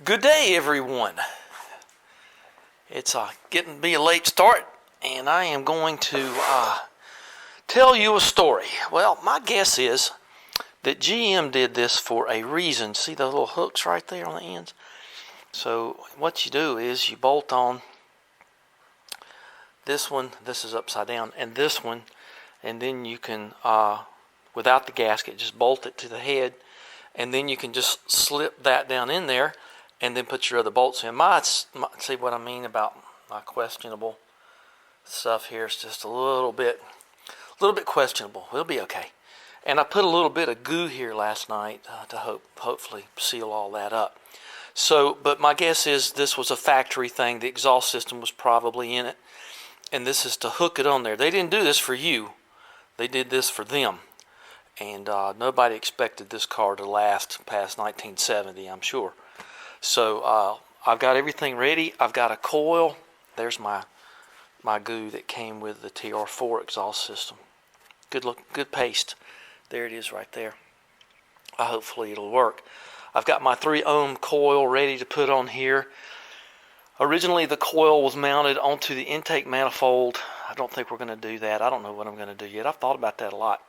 Good day, everyone. It's getting to be a late start, and I am going to tell you a story. Well, my guess is that GM did this for a reason. See the little hooks right there on the ends? So what you do is you bolt on this one, this is upside down, and this one, and then you can, without the gasket, just bolt it to the head, and then you can just slip that down in there and then put your other bolts in. See what I mean about my questionable stuff here? It's just a little bit questionable. It'll be okay. And I put a little bit of goo here last night to hopefully seal all that up. So, but my guess is this was a factory thing. The exhaust system was probably in it, and this is to hook it on there. They didn't do this for you. They did this for them. And nobody expected this car to last past 1970, I'm sure. So I've got everything ready. I've got a coil. There's my goo that came with the TR4 exhaust system. Good paste. There it is right there. Hopefully it'll work. I've got my 3 ohm coil ready to put on here. Originally the coil was mounted onto the intake manifold. I don't think we're going to do that. I don't know what I'm going to do yet. I've thought about that a lot.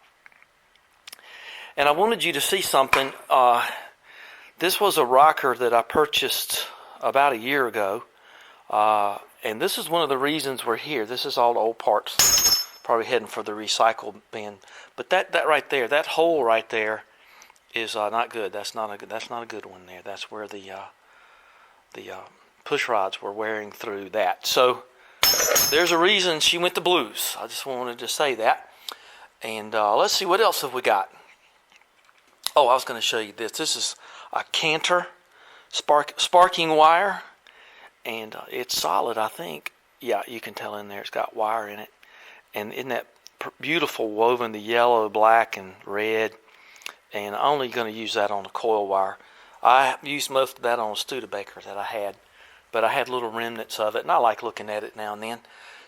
And I wanted you to see something. This was a rocker that I purchased about a year ago. And this is one of the reasons we're here. This is all the old parts. Probably heading for the recycle bin. But that right there, that hole right there is not good. That's not a good one there. That's where the push rods were wearing through that. So there's a reason she went to blues. I just wanted to say that. And let's see, what else have we got? Oh, I was going to show you this. This is a Cantor sparking wire, and it's solid, I think. Yeah, you can tell in there it's got wire in it. And isn't that beautiful woven, the yellow, black, and red? And I'm only going to use that on the coil wire. I used most of that on a Studebaker that I had, but I had little remnants of it, and I like looking at it now and then.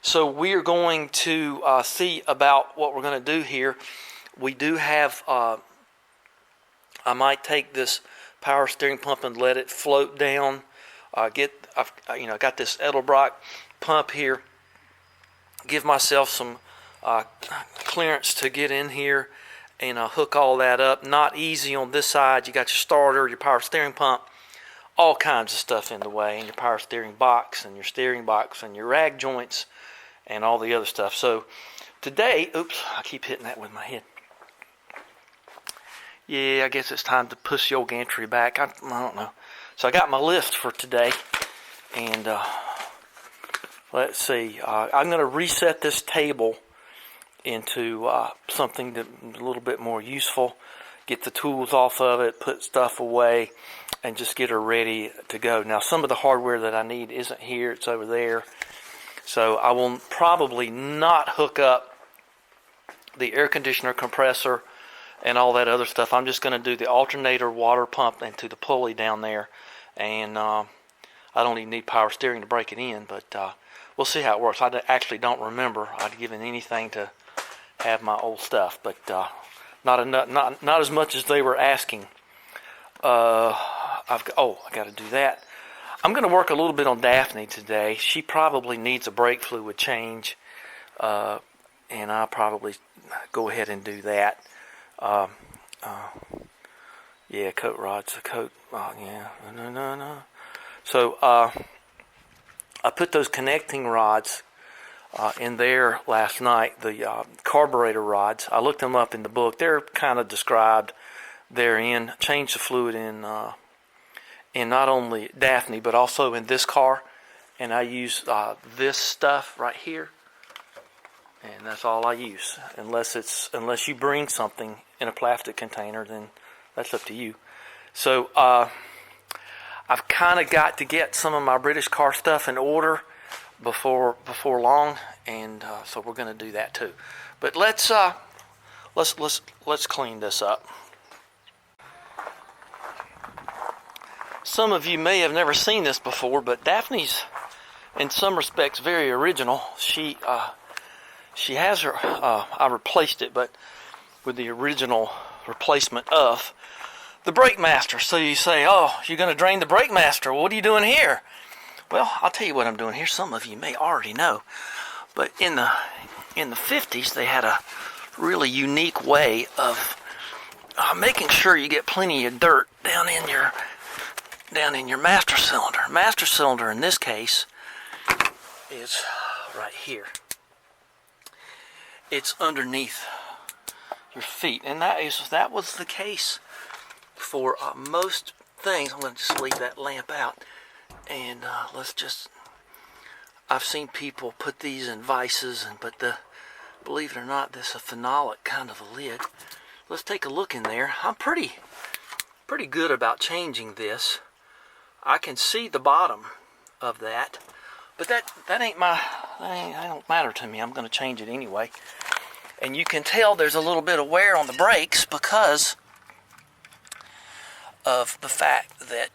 So we are going to see about what we're going to do here. We do have, I might take this power steering pump and let it float down. I've got this Edelbrock pump here. Give myself some clearance to get in here and hook all that up. Not easy on this side. You got your starter, your power steering pump, all kinds of stuff in the way, and your power steering box and your steering box and your rag joints and all the other stuff. So today, oops, I keep hitting that with my head. Yeah, I guess it's time to push the old gantry back. I don't know. So I got my list for today, and let's see. I'm going to reset this table into something that a little bit more useful. Get the tools off of it, put stuff away, and just get her ready to go. Now, some of the hardware that I need isn't here. It's over there. So I will probably not hook up the air conditioner compressor and all that other stuff. I'm just going to do the alternator water pump into the pulley down there. And I don't even need power steering to break it in, but we'll see how it works. I actually don't remember. I'd given anything to have my old stuff, but not as much as they were asking. I got to do that. I'm going to work a little bit on Daphne today. She probably needs a brake fluid change, and I'll probably go ahead and do that. Yeah, coat rods, no. So I put those connecting rods in there last night, the carburetor rods. I looked them up in the book. They're kind of described therein. Change the fluid in not only Daphne, but also in this car. And I use this stuff right here. And that's all I use. Unless you bring something in a plastic container, then that's up to you. So I've kind of got to get some of my British car stuff in order before long, and so we're going to do that too. But let's clean this up. Some of you may have never seen this before, but Daphne's in some respects very original. She has her. I replaced it, but with the original replacement of the brake master. So you say, oh, you're going to drain the brake master. Well, what are you doing here? Well, I'll tell you what I'm doing here. Some of you may already know. But in the 50s, they had a really unique way of making sure you get plenty of dirt down in your master cylinder. Master cylinder in this case is right here. It's underneath your feet, and that was the case for most things. I'm going to just leave that lamp out, and I've seen people put these in vices, but believe it or not, this is a phenolic kind of a lid. Let's take a look in there. I'm pretty good about changing this. I can see the bottom of that, but that don't matter to me. I'm going to change it anyway. And you can tell there's a little bit of wear on the brakes because of the fact that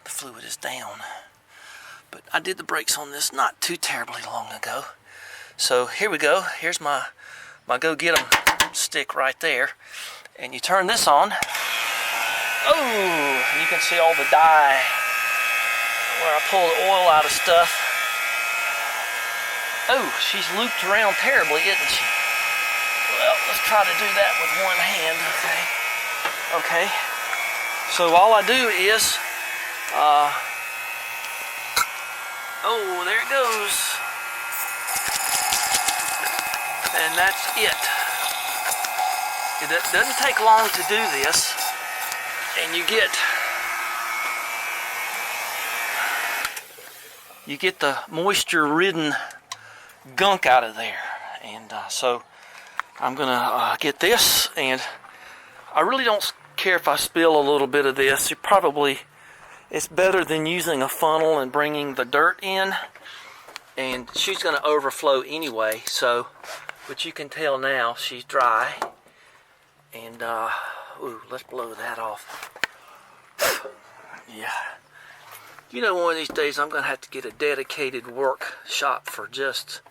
the fluid is down. But I did the brakes on this not too terribly long ago. So here we go. Here's my go get 'em stick right there. And you turn this on. Oh, you can see all the dye where I pull the oil out of stuff. Oh, she's looped around terribly, isn't she? Well, let's try to do that with one hand, okay? So all I do is, oh, there it goes. And that's it. It doesn't take long to do this, and you get the moisture-ridden gunk out of there. And so I'm gonna get this, and I really don't care if I spill a little bit of this. It's better than using a funnel and bringing the dirt in, and she's gonna overflow anyway. So, but you can tell now she's dry, and ooh, let's blow that off. Yeah. You know, one of these days I'm going to have to get a dedicated workshop for just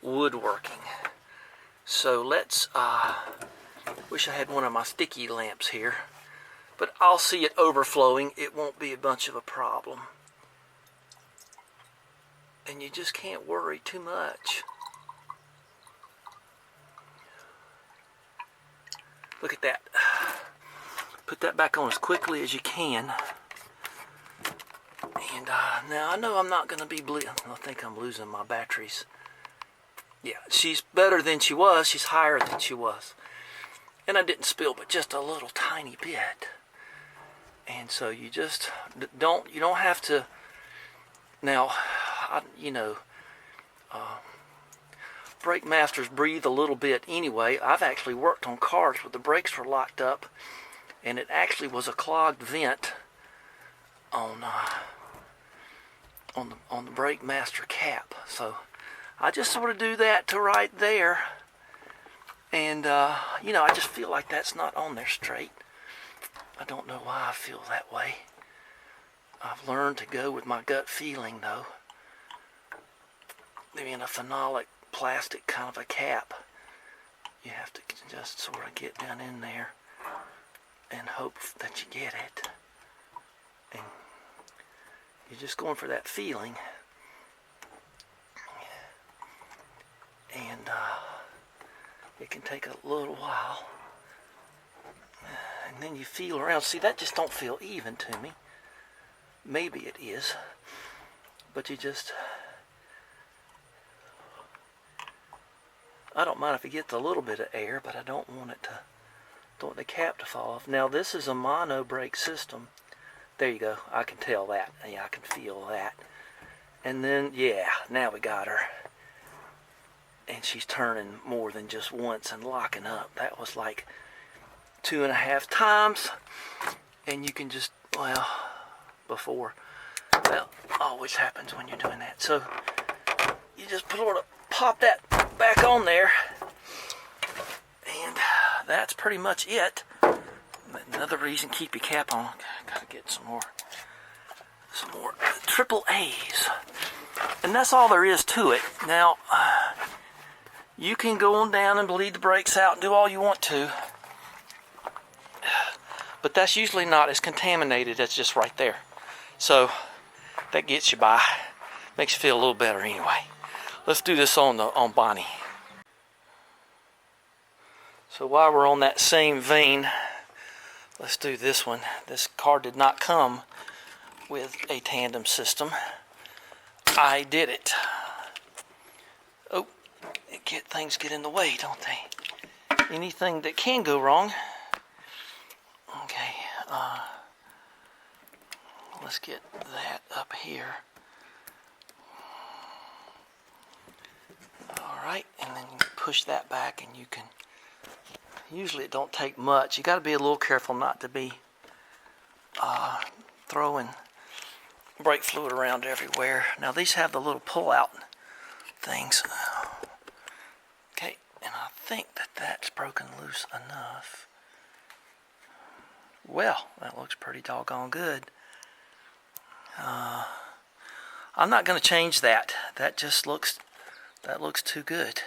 woodworking. So let's, wish I had one of my sticky lamps here. But I'll see it overflowing. It won't be a bunch of a problem. And you just can't worry too much. Look at that. Put that back on as quickly as you can. And now I know I'm not going to be I think I'm losing my batteries. Yeah, she's better than she was. She's higher than she was. And I didn't spill but just a little tiny bit. And so you just don't have to. Now, brake masters breathe a little bit anyway. I've actually worked on cars where the brakes were locked up, and it actually was a clogged vent on the brake master cap. So I just sort of do that to right there, and I just feel like that's not on there straight. I don't know why I feel that way. I've learned to go with my gut feeling, though. Maybe in a phenolic plastic kind of a cap, you have to just sort of get down in there and hope that you get it. And you're just going for that feeling. And it can take a little while. And then you feel around. See, that just don't feel even to me. Maybe it is. But you just... I don't mind if it gets a little bit of air, but I don't want the cap to fall off. Now, this is a mono brake system. There you go. I can tell that. Yeah, I can feel that. And then, yeah, now we got her. And she's turning more than just once and locking up. That was like 2.5 times. And you can just, always happens when you're doing that. So, you just pop that back on there. And that's pretty much it. Another reason, keep your cap on. Gotta get some more triple A's. And that's all there is to it. Now, you can go on down and bleed the brakes out and do all you want to. but that's usually not as contaminated as just right there. So that gets you by. Makes you feel a little better anyway. Let's do this on Bonnie. So while we're on that same vein, let's do this one. This car did not come with a tandem system. I did it. Oh, things get in the way, don't they? Anything that can go wrong. Okay, let's get that up here. Alright, and then you push that back and you can, usually it don't take much. You got to be a little careful not to be throwing brake fluid around everywhere. Now these have the little pull out things. Okay, and I think that's broken loose enough. Well, that looks pretty doggone good. I'm not going to change that. That looks too good.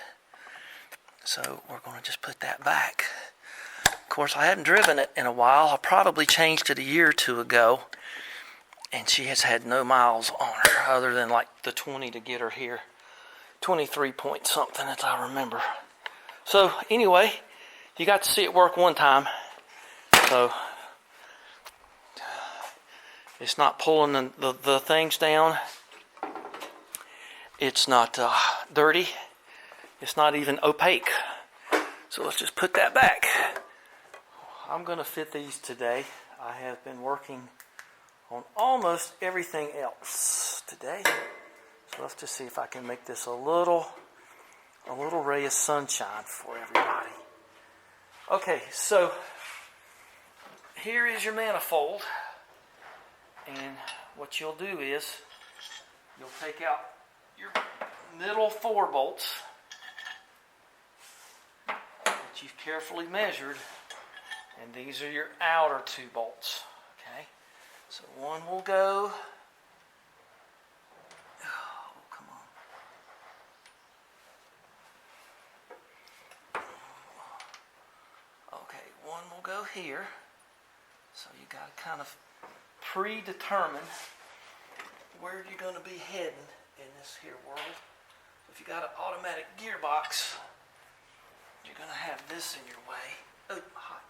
So we're going to just put that back. Of course, I haven't driven it in a while. I probably changed it a year or two ago. And she has had no miles on her other than like the 20 to get her here. 23 point something as I remember. So anyway, you got to see it work one time. So it's not pulling the things down. It's not dirty. It's not even opaque. So let's just put that back. I'm going to fit these today. I have been working on almost everything else today. So let's just see if I can make this a little ray of sunshine for everybody. Okay, so here is your manifold. And what you'll do is you'll take out your middle 4 bolts that you've carefully measured, and these are your outer 2 bolts. Okay, so one will go. Oh, come on. Okay, one will go here. So you got to kind of predetermine where you're going to be heading in this here world. If you got an automatic gearbox, you're going to have this in your way. Oh, hot.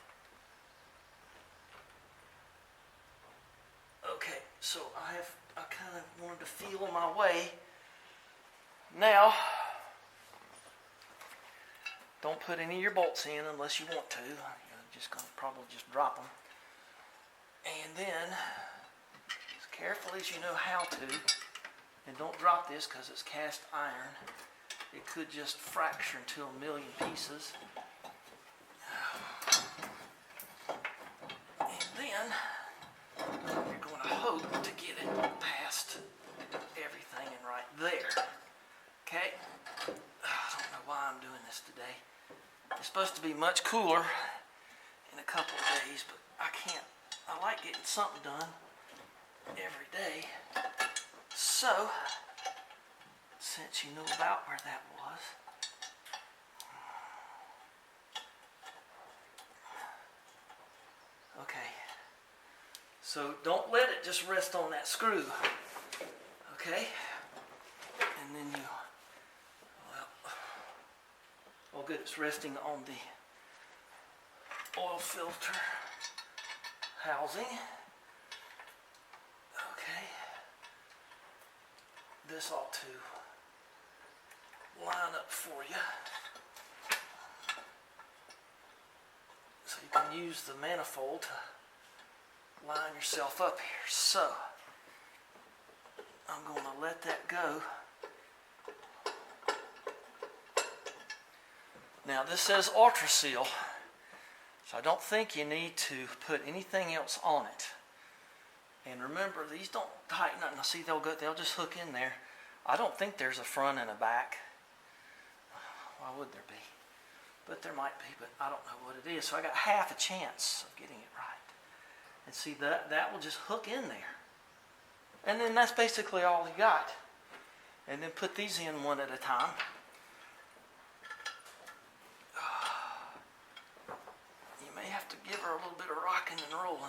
Okay, so I kind of wanted to feel my way. Now, don't put any of your bolts in unless you want to. You're just going to probably just drop them. And then, as carefully as you know how to, and don't drop this because it's cast iron. It could just fracture into a million pieces. And then, you're going to hope to get it past everything and right there. Okay? I don't know why I'm doing this today. It's supposed to be much cooler in a couple of days, but I can't. I like getting something done every day. So, since you know about where that was, okay, so don't let it just rest on that screw, okay, and then you, well good, it's resting on the oil filter housing. Okay, this ought to line up for you. So you can use the manifold to line yourself up here. So I'm going to let that go. Now this says Ultra Seal, so I don't think you need to put anything else on it. And remember, these don't tighten up. Now see, they'll just hook in there. I don't think there's a front and a back. Why would there be? But there might be, but I don't know what it is. So I got half a chance of getting it right. And see, that will just hook in there. And then that's basically all you got. And then put these in one at a time. You may have to give her a little bit of rocking and rolling.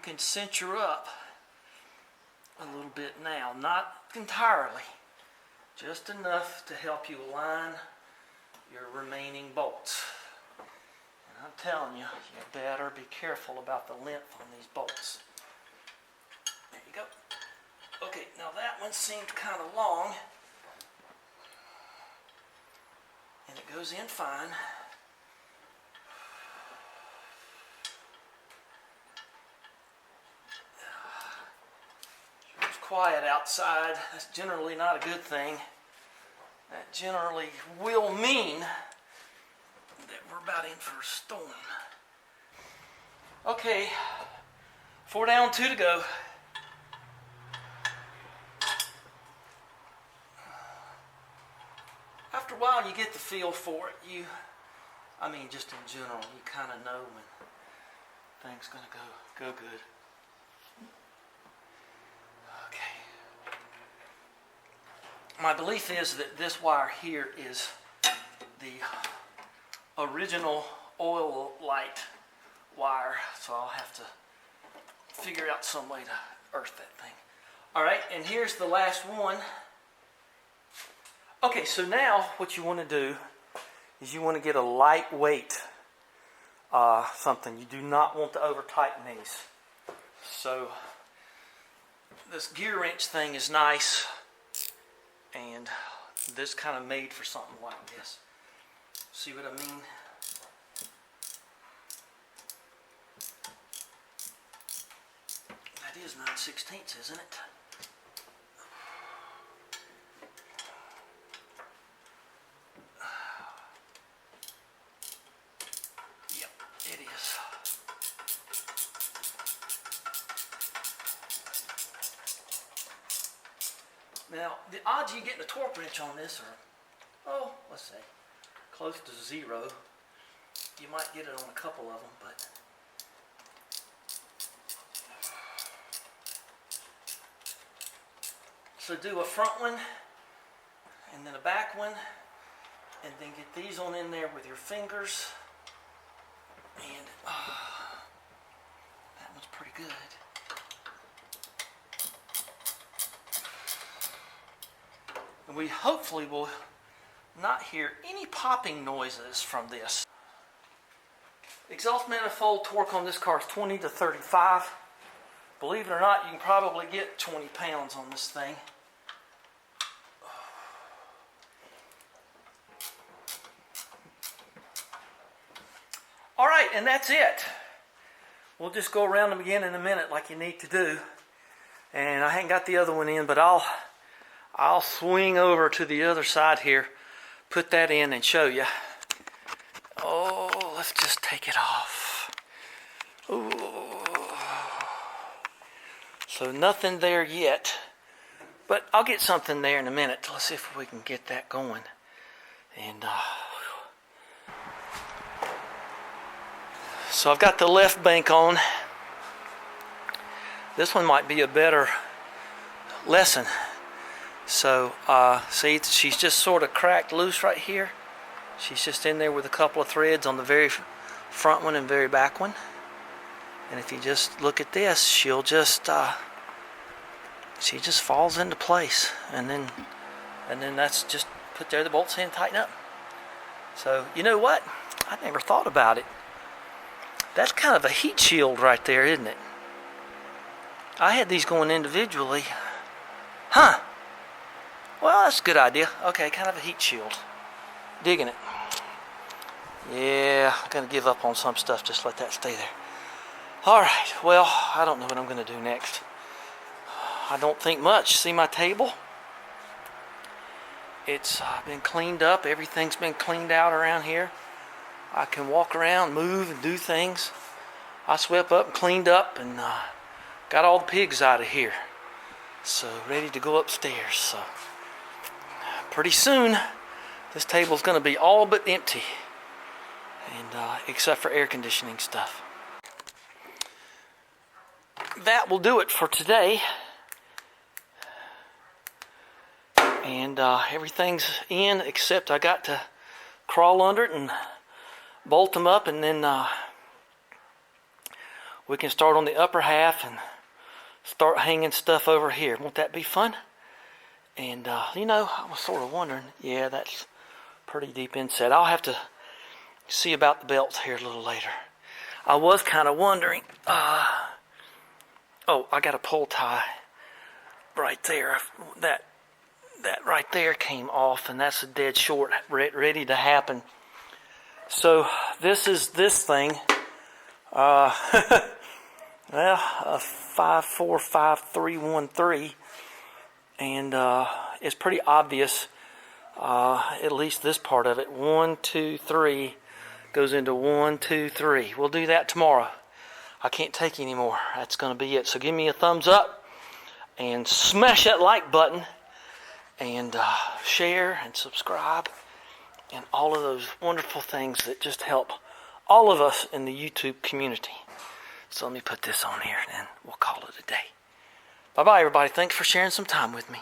can cinch her up a little bit now. Not entirely, just enough to help you align your remaining bolts. And I'm telling you, you better be careful about the length on these bolts. There you go. Okay, now that one seemed kind of long, and it goes in fine. It's quiet outside. That's generally not a good thing. That generally will mean that we're about in for a storm. Okay, 4 down, 2 to go. After a while, you get the feel for it. Just in general, you kind of know when things gonna go good. Okay. My belief is that this wire here is the original oil light wire, so I'll have to figure out some way to earth that thing. All right, and here's the last one. Okay, so now what you want to do is you want to get a lightweight something. You do not want to over tighten these. So this gear wrench thing is nice, and this kind of made for something like this. See what I mean? That is 9/16, isn't it? Now, the odds of you getting a torque wrench on this are, let's say, close to 0. You might get it on a couple of them, but so do a front one, and then a back one, and then get these on in there with your fingers, and that one's pretty good. And we hopefully will not hear any popping noises from this. Exhaust manifold torque on this car is 20 to 35. Believe it or not, you can probably get 20 pounds on this thing. All right, and that's it. We'll just go around them again in a minute like you need to do. And I haven't got the other one in, but I'll swing over to the other side here, put that in and show you. Oh, let's just take it off. Ooh. So nothing there yet, but I'll get something there in a minute. Let's see if we can get that going. And so I've got the left bank on. This one might be a better lesson. So, see, she's just sort of cracked loose right here. She's just in there with a couple of threads on the very front one and very back one. And if you just look at this, she just falls into place. And then that's just put there, the bolts in, tighten up. So, you know what? I never thought about it. That's kind of a heat shield right there, isn't it? I had these going individually. Huh. Well, that's a good idea. Okay, kind of a heat shield. Digging it. Yeah, I'm going to give up on some stuff. Just let that stay there. All right, well, I don't know what I'm going to do next. I don't think much. See my table? It's been cleaned up. Everything's been cleaned out around here. I can walk around, move, and do things. I swept up and cleaned up and got all the pigs out of here. So, ready to go upstairs. So, pretty soon, this table's going to be all but empty, and except for air conditioning stuff. That will do it for today. And everything's in, except I got to crawl under it and bolt them up, and then we can start on the upper half and start hanging stuff over here. Won't that be fun? And, you know, I was sort of wondering, yeah, that's pretty deep inset. I'll have to see about the belts here a little later. I was kind of wondering, oh, I got a pull tie right there. That right there came off, and that's a dead short, ready to happen. So this is this thing. Well, a 545313, and it's pretty obvious. At least this part of it. 1, 2, 3 goes into 1, 2, 3. We'll do that tomorrow. I can't take any more. That's going to be it. So give me a thumbs up and smash that like button and share and subscribe and all of those wonderful things that just help all of us in the YouTube community. So let me put this on here and we'll call it a day. Bye-bye, everybody. Thanks for sharing some time with me.